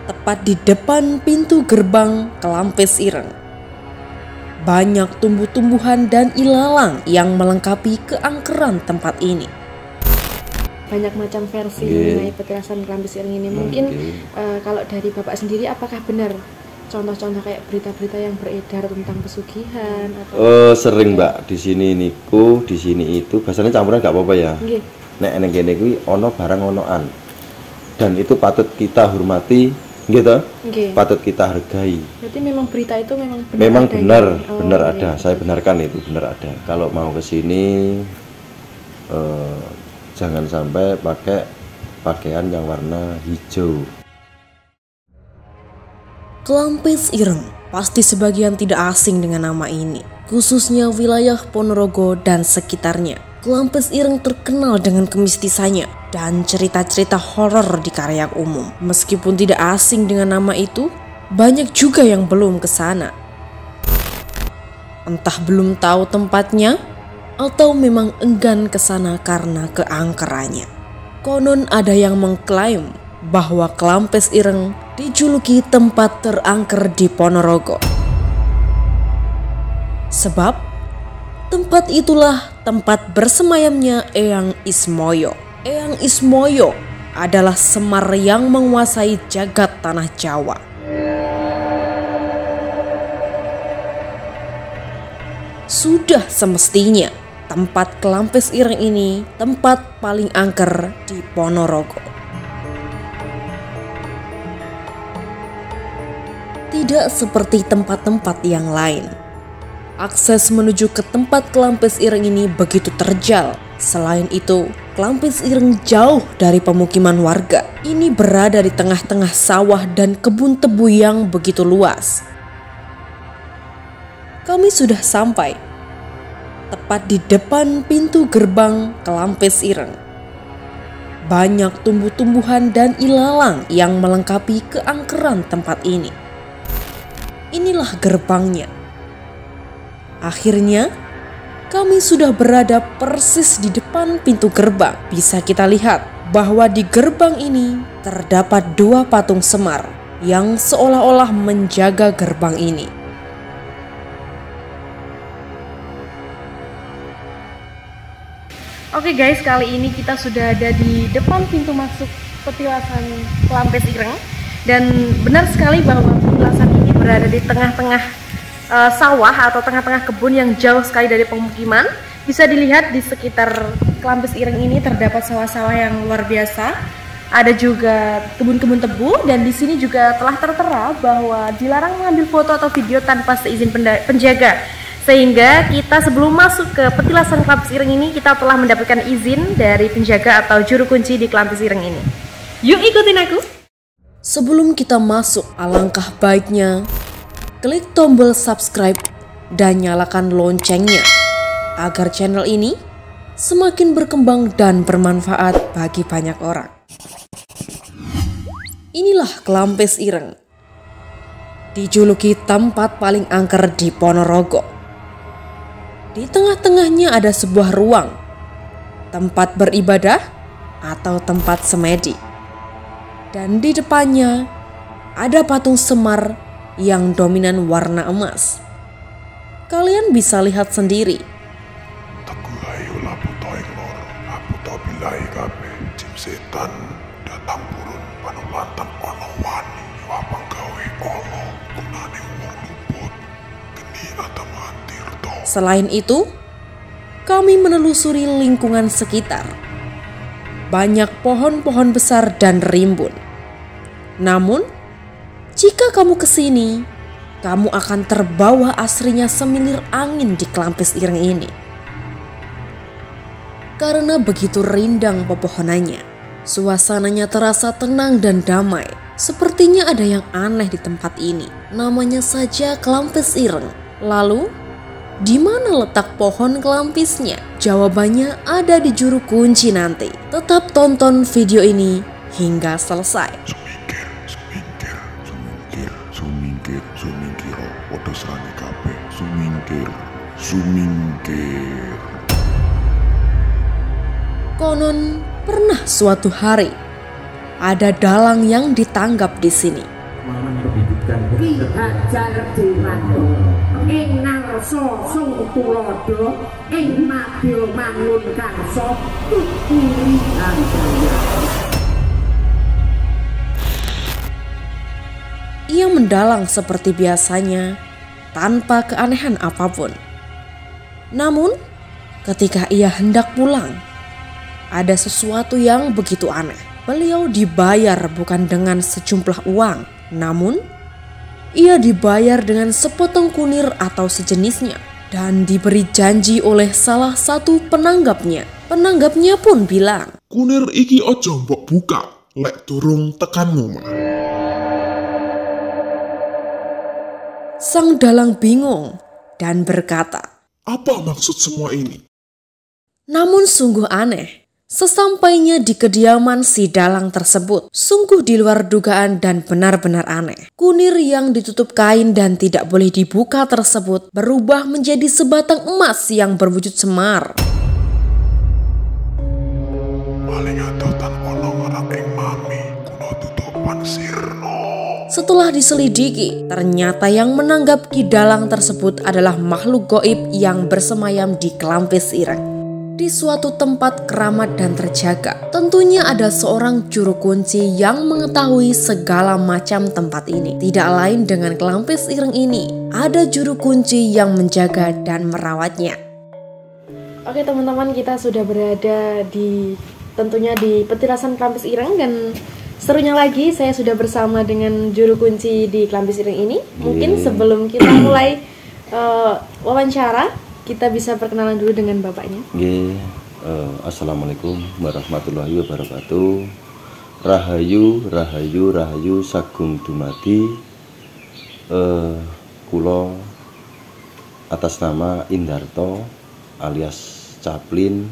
tepat di depan pintu gerbang Kelampis Ireng. Banyak tumbuh-tumbuhan dan ilalang yang melengkapi keangkeran tempat ini. Banyak macam versi mengenai petilasan Kelampis Ireng ini. Mungkin kalau dari Bapak sendiri, apakah benar contoh-contoh kayak berita-berita yang beredar tentang pesugihan atau sering Mbak di sini niku, di sini itu biasanya campuran nggak apa-apa ya. Nek neng kene kuwi ono barang onoan. Dan itu patut kita hormati, gitu. Patut kita hargai. Berarti memang berita itu memang benar ada. Saya benarkan itu benar ada. Kalau mau ke sini jangan sampai pakai pakaian yang warna hijau. Kelampis Ireng pasti sebagian tidak asing dengan nama ini, khususnya wilayah Ponorogo dan sekitarnya. Kelampis Ireng terkenal dengan kemistisannya dan cerita-cerita horor di khalayak umum. Meskipun tidak asing dengan nama itu, banyak juga yang belum ke sana. Entah belum tahu tempatnya atau memang enggan ke sana karena keangkerannya. Konon ada yang mengklaim bahwa Kelampis Ireng dijuluki tempat terangker di Ponorogo. Sebab tempat itulah tempat bersemayamnya Eyang Ismoyo. Eyang Ismoyo adalah Semar yang menguasai jagat tanah Jawa. Sudah semestinya tempat Kelampis Ireng ini tempat paling angker di Ponorogo. Tidak seperti tempat-tempat yang lain. Akses menuju ke tempat Kelampis Ireng ini begitu terjal. Selain itu, Kelampis Ireng jauh dari pemukiman warga. Ini berada di tengah-tengah sawah dan kebun tebu yang begitu luas. Kami sudah sampai tepat di depan pintu gerbang Kelampis Ireng. Banyak tumbuh-tumbuhan dan ilalang yang melengkapi keangkeran tempat ini. Inilah gerbangnya. Akhirnya, kami sudah berada persis di depan pintu gerbang. Bisa kita lihat bahwa di gerbang ini terdapat dua patung Semar yang seolah-olah menjaga gerbang ini. Oke guys, kali ini kita sudah ada di depan pintu masuk petilasan Kelampis Ireng. Dan benar sekali bahwa petilasan ini berada di tengah-tengah sawah atau tengah-tengah kebun yang jauh sekali dari pemukiman. Bisa dilihat di sekitar Kelampis Ireng ini terdapat sawah-sawah yang luar biasa. Ada juga kebun-kebun tebu, dan di sini juga telah tertera bahwa dilarang mengambil foto atau video tanpa seizin penjaga. Sehingga kita sebelum masuk ke petilasan Kelampis Ireng ini, kita telah mendapatkan izin dari penjaga atau juru kunci di Kelampis Ireng ini. Yuk ikutin aku! Sebelum kita masuk, alangkah baiknya klik tombol subscribe dan nyalakan loncengnya agar channel ini semakin berkembang dan bermanfaat bagi banyak orang. Inilah Kelampis Ireng, dijuluki tempat paling angker di Ponorogo. Di tengah-tengahnya ada sebuah ruang, tempat beribadah atau tempat semedi. Dan di depannya ada patung Semar yang dominan warna emas. Kalian bisa lihat sendiri. Jim setan datang purun panulantan ono wani wapang gawe olo gunane wong luput geni atamati rto. Selain itu, kami menelusuri lingkungan sekitar. Banyak pohon-pohon besar dan rimbun. Namun, jika kamu kesini, kamu akan terbawa asrinya semilir angin di Kelampis Ireng ini. Karena begitu rindang pepohonannya, suasananya terasa tenang dan damai. Sepertinya ada yang aneh di tempat ini. Namanya saja Kelampis Ireng. Lalu, di mana letak pohon kelampisnya? Jawabannya ada di juru kunci nanti. Tetap tonton video ini hingga selesai. Sumingkir, podo serane kabeh. Sumingkir. Konon pernah suatu hari ada dalang yang ditangkap di sini. Malah pendidikan Ki Hajar Dewantara ing narsa sung tulodo ing madya mangun karsa tuturi Handaya. Ia mendalang seperti biasanya tanpa keanehan apapun. Namun ketika ia hendak pulang, ada sesuatu yang begitu aneh. Beliau dibayar bukan dengan sejumlah uang, namun ia dibayar dengan sepotong kunir atau sejenisnya dan diberi janji oleh salah satu penanggapnya. Penanggapnya pun bilang, Kunir iki ojo mbok buka, lek durung tekan omah. Sang dalang bingung dan berkata, Apa maksud semua ini? namun sungguh aneh. Sesampainya di kediaman si dalang tersebut, sungguh di luar dugaan dan benar-benar aneh. Kunir yang ditutup kain dan tidak boleh dibuka tersebut berubah menjadi sebatang emas yang berwujud semar. Paling adotan ono orang ing mami kuno tutupan sirno. Setelah diselidiki, ternyata yang menanggap Ki Dalang tersebut adalah makhluk goib yang bersemayam di Klampis Ireng. Di suatu tempat keramat dan terjaga, tentunya ada seorang juru kunci yang mengetahui segala macam tempat ini. Tidak lain dengan Klampis Ireng ini, ada juru kunci yang menjaga dan merawatnya. Oke teman-teman, kita sudah berada tentunya di petilasan Klampis Ireng, dan serunya lagi saya sudah bersama dengan juru kunci di Klampis Ireng ini. Mungkin sebelum kita mulai wawancara, kita bisa perkenalan dulu dengan bapaknya. Assalamualaikum warahmatullahi wabarakatuh. Rahayu, rahayu, rahayu sagung dumadi. Kulo atas nama Indarto alias Caplin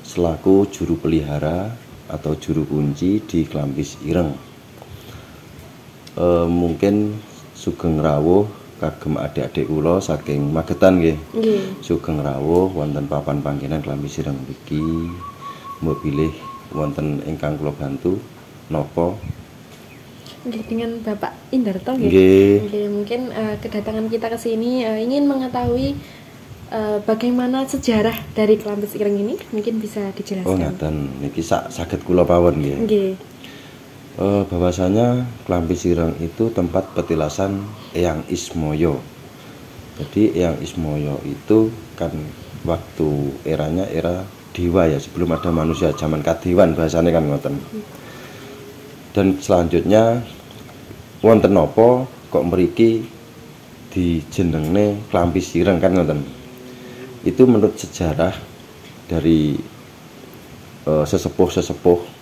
selaku juru pelihara atau juru kunci di Klampis Ireng. Mungkin sugeng rawuh kagem adik-adik kula saking Magetan nggih. Sugeng rawuh wonten papan panggenan Klampis Ireng mriki. Mbok bilih wonten ingkang kula bantu napa? Nggih, dengan Bapak Indarto nggih. Mungkin kedatangan kita ke sini ingin mengetahui bagaimana sejarah dari Klampis Ireng ini, mungkin bisa dijelaskan. Oh ngaten, niki saged kula pawon nggih. Nggih. Bahwasanya Klampis Ireng itu tempat petilasan Eyang Ismoyo. Jadi Eyang Ismoyo itu kan waktu eranya era dewa ya, sebelum ada manusia, zaman kadewan bahasanya kan ngoten. Dan selanjutnya wonten napa kok mriki dijenengne Klampis Ireng kan ngoten. Itu menurut sejarah dari sesepuh-sesepuh.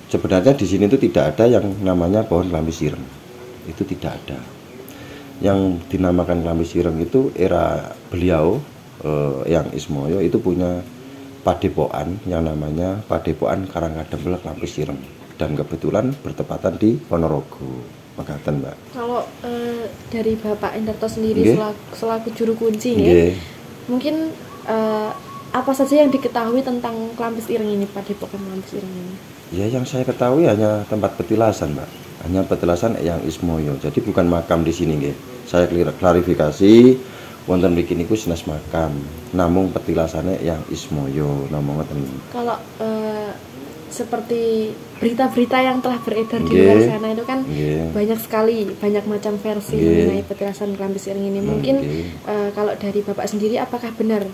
Sebenarnya di sini itu tidak ada yang namanya pohon Klampis Ireng. Itu tidak ada. Yang dinamakan Klampis Ireng itu era beliau yang Ismoyo itu punya padepokan yang namanya Padepokan Karangkadempel Klampis Ireng, dan kebetulan bertepatan di Ponorogo. Makaten, Mbak. Kalau dari Bapak Indarto sendiri selaku juru kunci mungkin apa saja yang diketahui tentang Klampis Ireng ini, Padepokan Klampis Ireng ini? Ya, yang saya ketahui hanya tempat petilasan, Mbak. Hanya petilasan Eyang Ismoyo. Jadi bukan makam di sini, nggih. Saya klarifikasi, wonten mriki niku senes makam, namung petilasane Eyang Ismoyo namung ngoten. Kalau seperti berita-berita yang telah beredar di luar sana itu kan banyak sekali, banyak macam versi mengenai petilasan Klampis Ireng ini. Mungkin kalau dari Bapak sendiri, apakah benar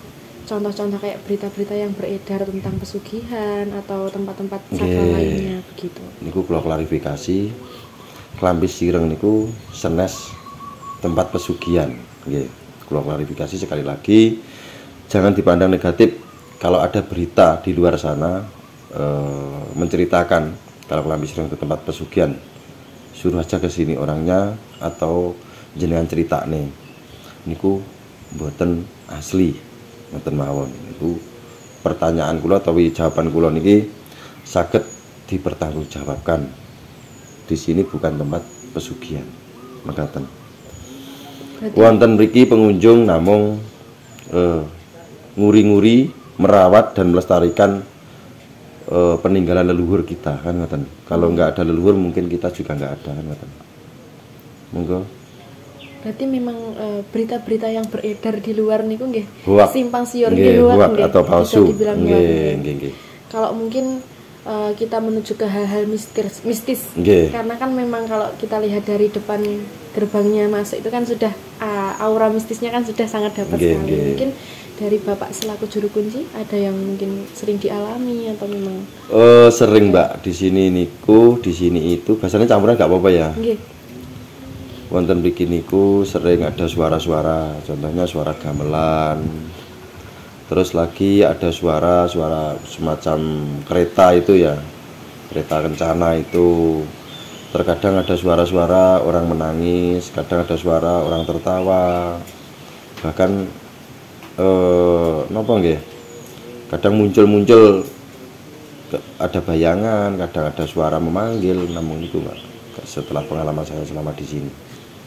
contoh-contoh kayak berita-berita yang beredar tentang pesugihan atau tempat-tempat sakral lainnya begitu? Niku kula klarifikasi, Klampis Ireng niku senes tempat pesugihan, nggih. Kula klarifikasi sekali lagi, jangan dipandang negatif kalau ada berita di luar sana menceritakan kalau Klampis Ireng itu tempat pesugihan. Suruh aja ke sini orangnya atau jenengan cerita nih. Niku mboten asli. Ngoten mawon. Itu pertanyaan kula atau jawaban kula niki saged dipertanggungjawabkan. Di sini bukan tempat pesugihan. Mekaten. Wonten mriki pengunjung namung nguri-nguri, merawat dan melestarikan peninggalan leluhur kita kan ngoten. Kalau nggak ada leluhur mungkin kita juga nggak ada kan ngoten. Monggo. Berarti memang berita-berita yang beredar di luar niku nggih simpang siur hoak atau palsu. Nggih. Kalau mungkin kita menuju ke hal-hal mistis. Karena kan memang kalau kita lihat dari depan gerbangnya masuk itu kan sudah aura mistisnya kan sudah sangat dapat sekali. Mungkin dari Bapak selaku juru kunci ada yang mungkin sering dialami atau memang sering Mbak di sini itu biasanya campuran nggak apa-apa ya. Wonten mriki niku sering ada suara-suara, contohnya suara gamelan. Terus lagi ada suara semacam kereta itu ya, kereta kencana itu. Terkadang ada suara-suara orang menangis, kadang ada suara orang tertawa. Bahkan napa nggih? Kadang muncul ada bayangan, kadang ada suara memanggil, namun itu Mbak. Setelah pengalaman saya selama di sini.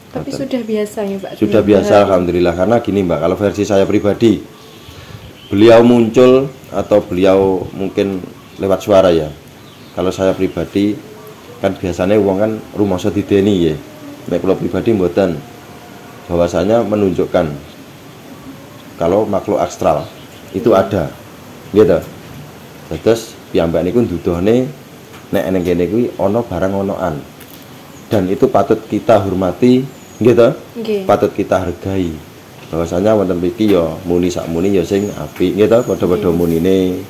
Tapi sudah biasa ya Pak? Sudah biasa alhamdulillah, karena gini Mbak, kalau versi saya pribadi, beliau muncul atau beliau mungkin lewat suara ya. Kalau saya pribadi kan biasanya uang kan rumangsa dideni ya. Nek kula pribadi mboten. Bahwasanya menunjukkan kalau makhluk astral itu ada. Gitu. Terus piyambak niku nduduhne nek eneng kene kuwi ana barang onoan. Dan itu patut kita hormati, gitu. Patut kita hargai. Bahwasanya wonten mriki ya muni sak muni ya sing apik gitu, padha-padha munine.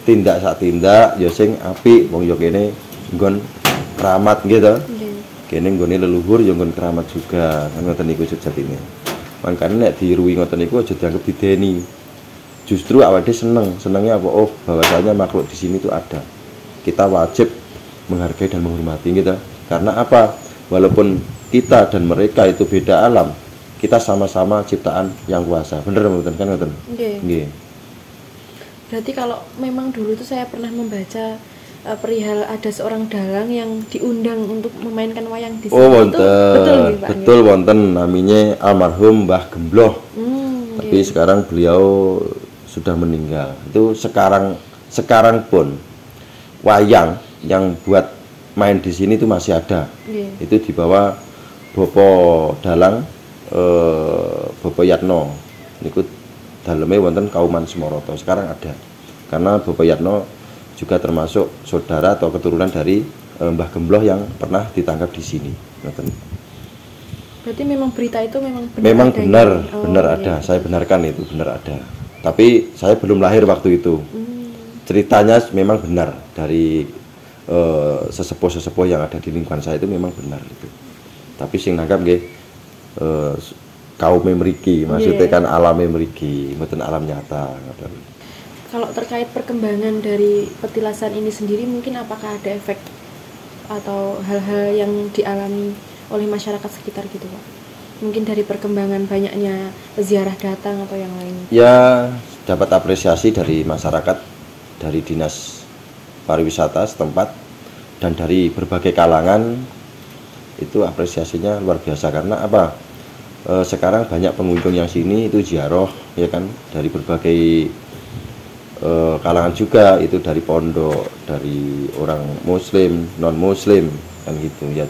Tindak sak tindak ya sing apik, wong ya kene nggon keramat gitu. Kene nggone leluhur ya nggon keramat juga. Kan ngoten niku sejatine. Makane nek diruwi ngoten niku aja dianggap dideni. Justru awake senengnya apa? Oh, bahwasanya makhluk di sini itu ada. Kita wajib menghargai dan menghormati gitu. Karena apa? Walaupun kita dan mereka itu beda alam, kita sama-sama ciptaan yang kuasa. Bener mboten kan ngoten? Nggih. Berarti kalau memang dulu itu saya pernah membaca perihal ada seorang dalang yang diundang untuk memainkan wayang di sini. Oh, wonten. Betul wonten, namanya almarhum Mbah Gembloh. Tapi sekarang beliau sudah meninggal. Itu sekarang pun wayang yang buat main di sini itu masih ada. Itu dibawa Bopo Dalang Bopo Yatno. Niku daleme wonten Kauman Semoroto. Sekarang ada. Karena Bopo Yatno juga termasuk saudara atau keturunan dari Mbah Gembloh yang pernah ditangkap di sini. Berarti memang berita itu memang benar ada. Saya benarkan itu benar ada. Tapi saya belum lahir waktu itu. Ceritanya memang benar dari sesepuh-sesepuh yang ada di lingkungan saya itu memang benar itu. Tapi sing nangkap nggih kaum mriki, maksudnya kan alam mriki, mboten alam nyata. Kalau terkait perkembangan dari petilasan ini sendiri, mungkin apakah ada efek atau hal-hal yang dialami oleh masyarakat sekitar gitu Pak? Mungkin dari perkembangan banyaknya ziarah datang atau yang lain? Ya, dapat apresiasi dari masyarakat, dari dinas pariwisata setempat dan dari berbagai kalangan. Itu apresiasinya luar biasa. Karena apa? Sekarang banyak pengunjung yang sini itu ziarah ya kan, dari berbagai kalangan juga, itu dari pondok, dari orang muslim, non muslim kan gitu ya.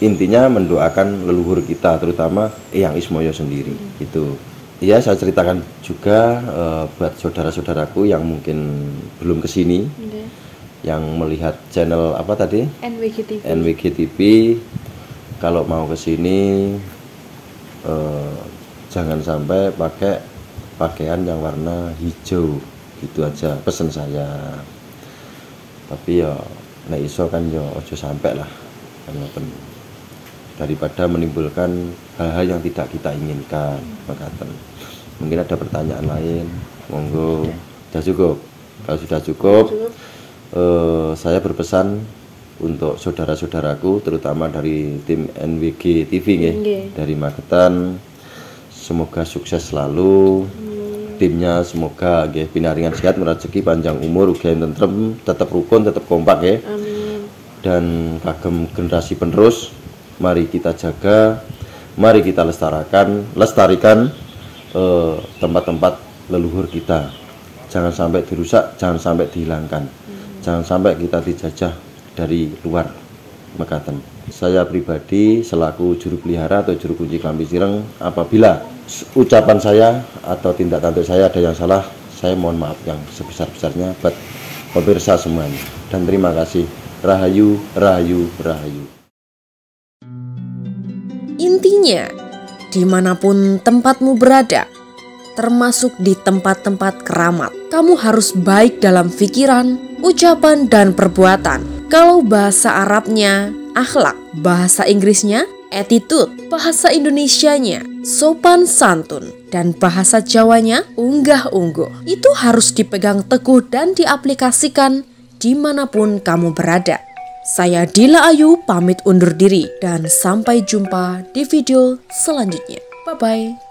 Intinya mendoakan leluhur kita, terutama Eyang Ismoyo sendiri itu. Ya, saya ceritakan juga buat saudara-saudaraku yang mungkin belum kesini, yang melihat channel apa tadi? NWG TV. Kalau mau kesini jangan sampai pakai pakaian yang warna hijau, gitu aja pesan saya. Tapi ya nek iso kan ya ojo sampai lah, kan daripada menimbulkan hal-hal yang tidak kita inginkan. Makaten. Mungkin ada pertanyaan lain, monggo. Sudah cukup? Kalau sudah cukup, saya berpesan untuk saudara-saudaraku, terutama dari tim NWG TV dari Magetan, semoga sukses selalu. Timnya semoga pinaringan sehat, rezeki panjang umur, ugi tentrem, tetap rukun, tetap kompak ya. Dan kagem generasi penerus, mari kita jaga, mari kita lestarikan tempat-tempat leluhur kita. Jangan sampai dirusak, jangan sampai dihilangkan. Jangan sampai kita dijajah dari luar mekaten. Saya pribadi selaku juru pelihara atau juru kunci Klampis Ireng, apabila ucapan saya atau tindak tanduk saya ada yang salah, saya mohon maaf yang sebesar-besarnya buat pemirsa semuanya. Dan terima kasih. Rahayu, rahayu, rahayu. Intinya, dimanapun tempatmu berada, termasuk di tempat-tempat keramat, kamu harus baik dalam pikiran, ucapan, dan perbuatan. Kalau bahasa Arabnya akhlak, bahasa Inggrisnya attitude, bahasa Indonesianya sopan santun, dan bahasa Jawanya unggah-ungguh. Itu harus dipegang teguh dan diaplikasikan dimanapun kamu berada. Saya Dila Ayu pamit undur diri dan sampai jumpa di video selanjutnya. Bye-bye.